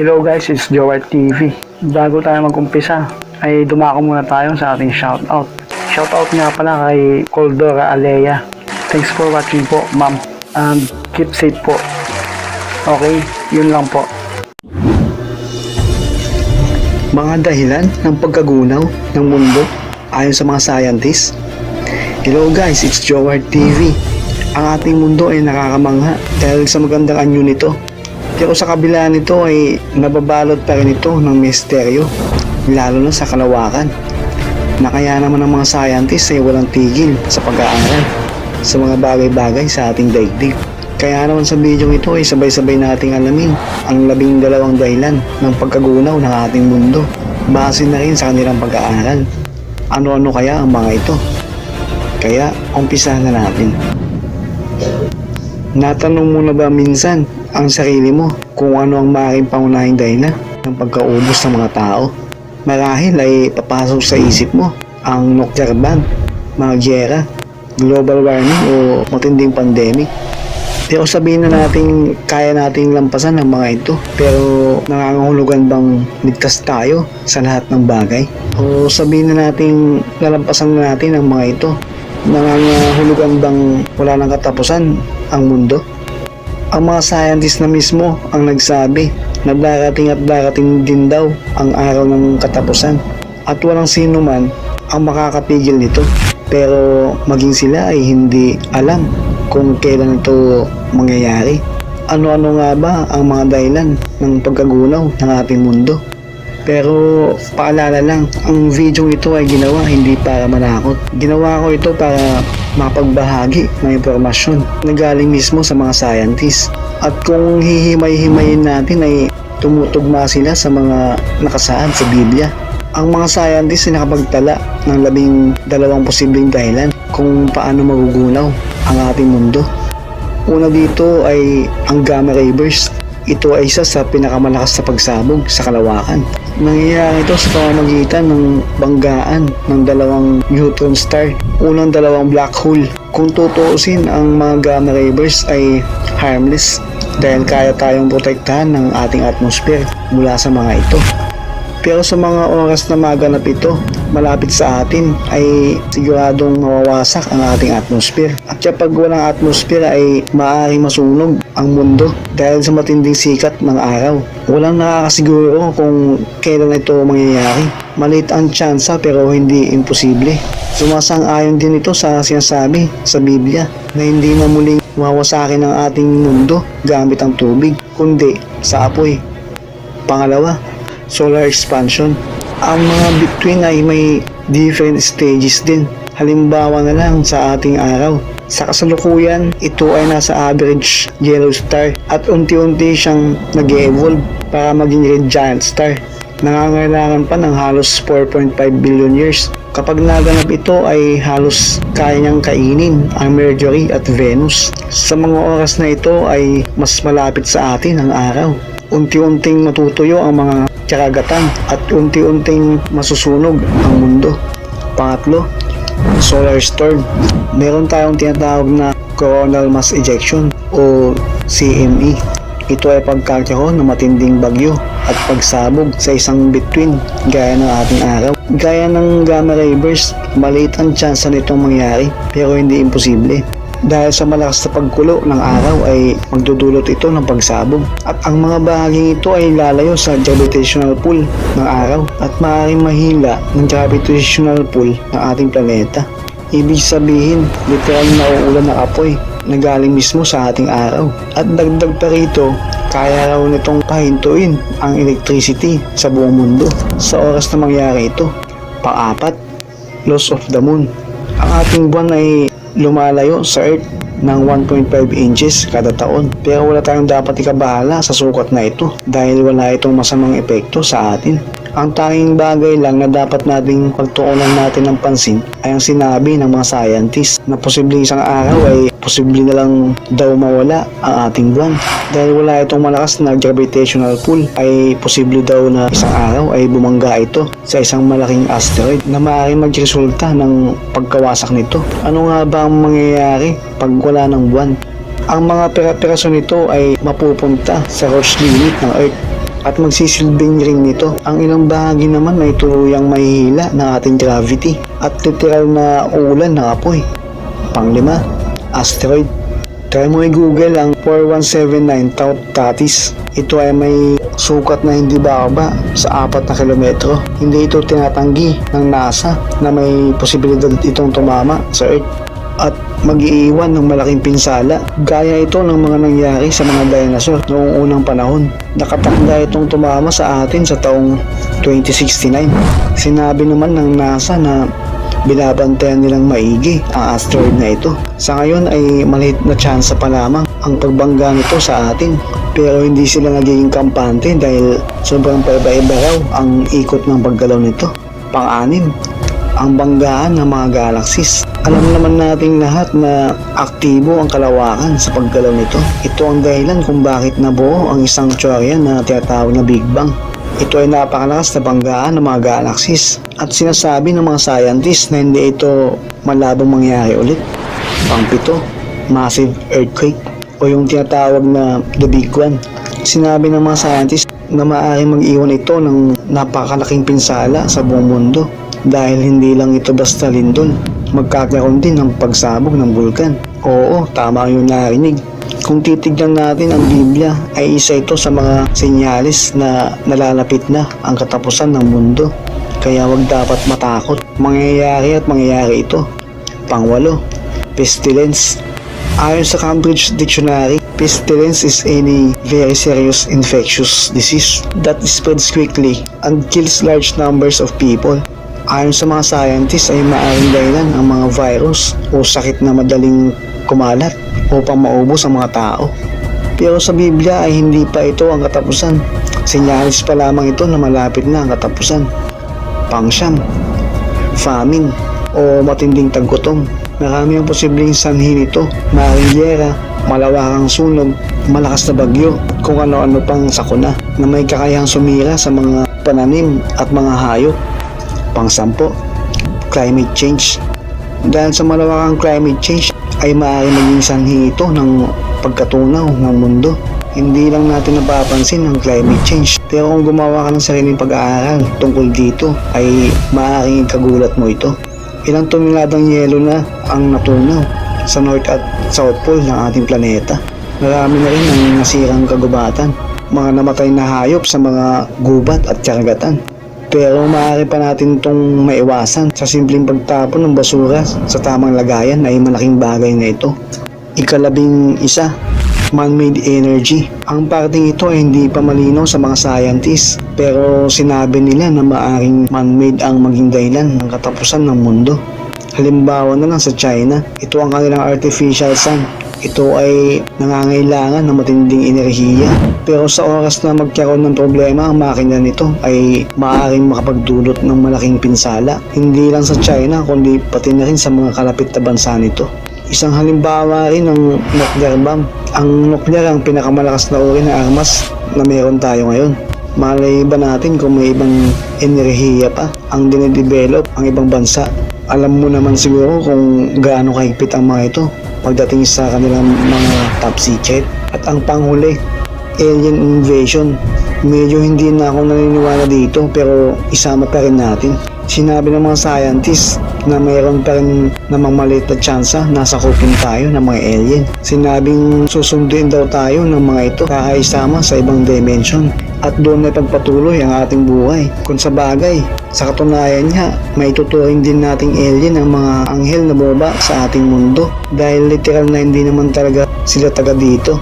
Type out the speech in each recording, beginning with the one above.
Hello guys, it's Jowart TV. Bago tayo mag-umpisa, ay dumako muna tayo sa ating shoutout. Shoutout nga pala kay Coldora Alea. Thanks for watching po, ma'am. And keep safe po. Okay, yun lang po. Mga dahilan ng pagkagunaw ng mundo ayon sa mga scientists. Hello guys, it's Jowart TV. Ang ating mundo ay nakakamangha dahil sa magandang anyo nito. Pero sa kabila nito ay nababalot pa rin ito ng misteryo, lalo na sa kalawakan, na kaya naman ng mga scientists ay walang tigil sa pag-aaral sa mga bagay-bagay sa ating daigdig. Kaya naman sa video ito ay sabay-sabay nating alamin ang 12 dahilan ng pagkagunaw ng ating mundo, base na rin sa kanilang pag-aaral. Ano-ano kaya ang mga ito? Kaya umpisahan na natin. Natanong mo na ba minsan ang sarili mo kung ano ang maaaring pangunahing dahilan ng pagkaubos ng mga tao? Marahil ay papasok sa isip mo ang nuclear bomb, mga giyera, global warming o matinding pandemic. Pero sabihin na natin kaya nating lampasan ang mga ito, pero nangangahulugan bang ligtas tayo sa lahat ng bagay? O sabihin na natin lalampasan na natin ang mga ito, nangangahulugan bang wala nang katapusan ang mundo? Ang mga scientists na mismo ang nagsabi na darating din daw ang araw ng katapusan at walang sino man ang makakapigil nito. Pero maging sila ay hindi alam kung kailan ito mangyayari. Ano-ano nga ba ang mga dahilan ng pagkagunaw ng ating mundo? Pero paalala lang, ang video ito ay ginawa hindi para manakot. Ginawa ko ito para mapagbahagi ng impormasyon na galing mismo sa mga scientists. At kung hihimay-himayin natin ay tumutugma sila sa mga nakasaad sa Biblia. Ang mga scientists ay nakapagtala ng 12 posibleng dahilan kung paano magugunaw ang ating mundo. Una dito ay ang gamma ray burst. Ito ay isa sa pinakamalakas na pagsabog sa kalawakan. Nangyayari ito sa pamamagitan ng banggaan ng 2 neutron star, unang 2 black hole. Kung tutuusin, ang mga gamma ray burst ay harmless dahil kaya tayong protektahan ng ating atmosphere mula sa mga ito. Pero sa mga oras na maganap ito malapit sa atin ay siguradong mawawasak ang ating atmosphere. At kapag walang atmosphere ay maaaring masunog ang mundo dahil sa matinding sikat ng araw. Walang nakakasiguro kung kailan ito mangyayari. Maliit ang tsansa pero hindi imposible. Sumasang-ayon din ito sa sinasabi sa Biblia na hindi na muling mawawasakin ang ating mundo gamit ang tubig, kundi sa apoy. Pangalawa, solar expansion. Ang mga bituin ay may different stages din. Halimbawa na lang sa ating araw. Sa kasalukuyan, ito ay nasa average yellow star at unti-unti siyang nag-evolve para maging red giant star. Nangangailangan pa ng halos 4.5 billion years. Kapag naganap ito ay halos kaya niyang kainin ang Mercury at Venus. Sa mga oras na ito ay mas malapit sa atin ang araw. Unti-unting matutuyo ang mga karagatan at unti-unting masusunog ang mundo. Pangatlo, solar storm. Meron tayong tinatawag na coronal mass ejection o CME. Ito ay pagkakaroon ng matinding bagyo at pagsabog sa isang bituin gaya ng ating araw. Gaya ng gamma ray burst, maliit ang tsansa nitong mangyari pero hindi imposible. Dahil sa malakas na pagkulo ng araw ay magdudulot ito ng pagsabog. At ang mga bahaging ito ay lalayo sa gravitational pull ng araw at maaaring mahila ng gravitational pull ng ating planeta. Ibig sabihin, literal na uulan ng apoy na galing mismo sa ating araw. At dagdag pa rito, kaya raw nitong pahintuin ang electricity sa buong mundo sa oras na mangyari ito. Pang-apat, loss of the moon. Ang ating buwan ay lumalayo sa Earth ng 1.5 inches kada taon. Pero wala tayong dapat ikabahala sa sukat na ito dahil wala itong masamang epekto sa atin. Ang tanging bagay lang na dapat nating pagtuunan natin ng pansin ay ang sinabi ng mga scientists na posibleng isang araw ay posible na lang daw mawala ang ating buwan. Dahil wala itong malakas na gravitational pull ay posible daw na isang araw ay bumangga ito sa isang malaking asteroid na maaaring magresulta ng pagkawasak nito. Ano nga ba ang mangyayari pag wala ng buwan? Ang mga pera-peraso nito ay mapupunta sa Roche limit ng Earth at magsisilbing ring nito. Ang ilang bahagi naman ay tuluyang mahihila ng ating gravity at literal na ulan ng apoy. Panglima, asteroid. Try mo i-google ang 4179 Tau Tatis. Ito ay may sukat na hindi bababa sa 4 na kilometro. Hindi ito tinatanggi ng NASA na may posibilidad itong tumama sa Earth at mag-iiwan ng malaking pinsala. Gaya ito ng mga nangyari sa mga dinosaur noong unang panahon. Nakatakda itong tumama sa atin sa taong 2069. Sinabi naman ng NASA na binabantayan nilang maigi ang asteroid na ito. Sa ngayon ay maliit na tsansa pa lamang ang pagbangga nito sa atin. Pero hindi sila nagiging kampante dahil sobrang paiba-iba raw ang ikot ng paggalaw nito. Pang-anim, ang banggaan ng mga galaxies. Alam naman nating lahat na aktibo ang kalawakan sa paggalaw nito. Ito ang dahilan kung bakit nabuo ang isang teorya na tinatawag na Big Bang. Ito ay napakalakas na banggaan ng mga galaxies at sinasabi ng mga scientists na hindi ito malabong mangyari ulit. Pang-pito, massive earthquake o yung tinatawag na The Big One. Sinabi ng mga scientists na maaaring mag-iwan ito ng napakalaking pinsala sa buong mundo dahil hindi lang ito basta lindol, magkakaroon din ng pagsabog ng bulkan. Oo, tama yung narinig. Kung titignan natin ang Biblia ay isa ito sa mga senyales na nalalapit na ang katapusan ng mundo. Kaya wag dapat matakot. Mangyayari at mangyayari ito. Pang-8, pestilence. Ayon sa Cambridge Dictionary, pestilence is any very serious infectious disease that spreads quickly and kills large numbers of people. Ayon sa mga scientists ay maaaring dahilan ang mga virus o sakit na madaling kumalat upang maubos ang mga tao. Pero sa Biblia ay hindi pa ito ang katapusan. Senyales pa lamang ito na malapit na ang katapusan. Pang-9, famine o matinding taggutom. Marami ang posibleng sanhi nito. Maaaring gyera, malawakang sunog, malakas na bagyo, kung ano-ano pang sakuna na may kakayahang sumira sa mga pananim at mga hayop. Pang-10, climate change. Dahil sa malawakang climate change ay maaaring maging sanhi ito ng pagkatunaw ng mundo. Hindi lang natin napapansin ang climate change, pero kung gumawa ka ng sariling pag-aaral tungkol dito ay maaaring ikagulat mo ito. Ilang toneladang yelo na ang natunaw sa North at South Pole ng ating planeta. Marami na rin ang nasirang kagubatan, mga namatay na hayop sa mga gubat at karagatan. Pero maaari pa natin itong maiwasan sa simpleng pagtapon ng basura sa tamang lagayan ay malaking bagay na ito. Ika-11, man-made energy. Ang parting ito ay hindi pa malinaw sa mga scientists, pero sinabi nila na maaaring man-made ang maging dahilan ng katapusan ng mundo. Halimbawa na lang sa China, ito ang kanilang artificial sun. Ito ay nangangailangan ng matinding enerhiya. Pero sa oras na magkaroon ng problema ang makina nito ay maaaring makapagdulot ng malaking pinsala. Hindi lang sa China kundi pati na rin sa mga kalapit na bansa nito. Isang halimbawa rin ng nuclear bomb. Ang nuclear ang pinakamalakas na uri na armas na meron tayo ngayon. Malay ba natin kung may ibang enerhiya pa ang dinedevelop ang ibang bansa? Alam mo naman siguro kung gaano kahigpit ang mga ito pagdating sa kanilang mga top secret. At ang panghuli, alien invasion. Medyo hindi na ako naniniwala dito pero isama pa rin natin. Sinabi ng mga scientists na mayroon pa rin namang maliit na tsansa na sakupin tayo ng mga alien. Sinabing susunduin daw tayo ng mga ito kakaisama sa ibang dimension at doon ay pagpatuloy ang ating buhay. Kung sa bagay, sa katunayan niya, may tuturing din nating alien ang mga anghel na bumaba sa ating mundo dahil literal na hindi naman talaga sila taga dito.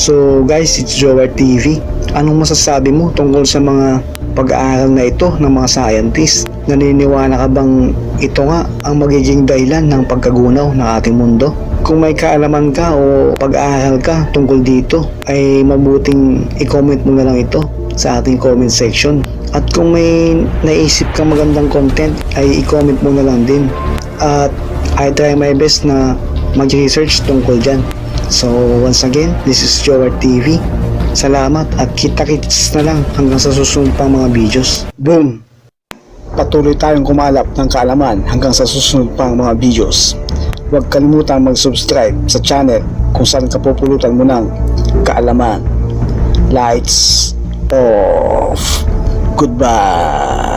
So guys, it's Jower TV. Anong masasabi mo tungkol sa mga pag-aaral na ito ng mga scientists? Naniniwala ka bang ito nga ang magiging dahilan ng pagkagunaw ng ating mundo? Kung may kaalaman ka o pag-aaral ka tungkol dito ay mabuting i-comment mo na lang ito sa ating comment section. At kung may naisip kang magandang content ay i-comment mo na lang din. At I try my best na mag-research tungkol dyan. So once again, this is Jower TV. Salamat at kita-kits na lang hanggang sa susunod pang mga videos. Boom! Patuloy tayong kumalap ng kaalaman hanggang sa susunod pang mga videos. Huwag kalimutang mag-subscribe sa channel kung saan ka pupulutan mo ng kaalaman. Lights off. Goodbye.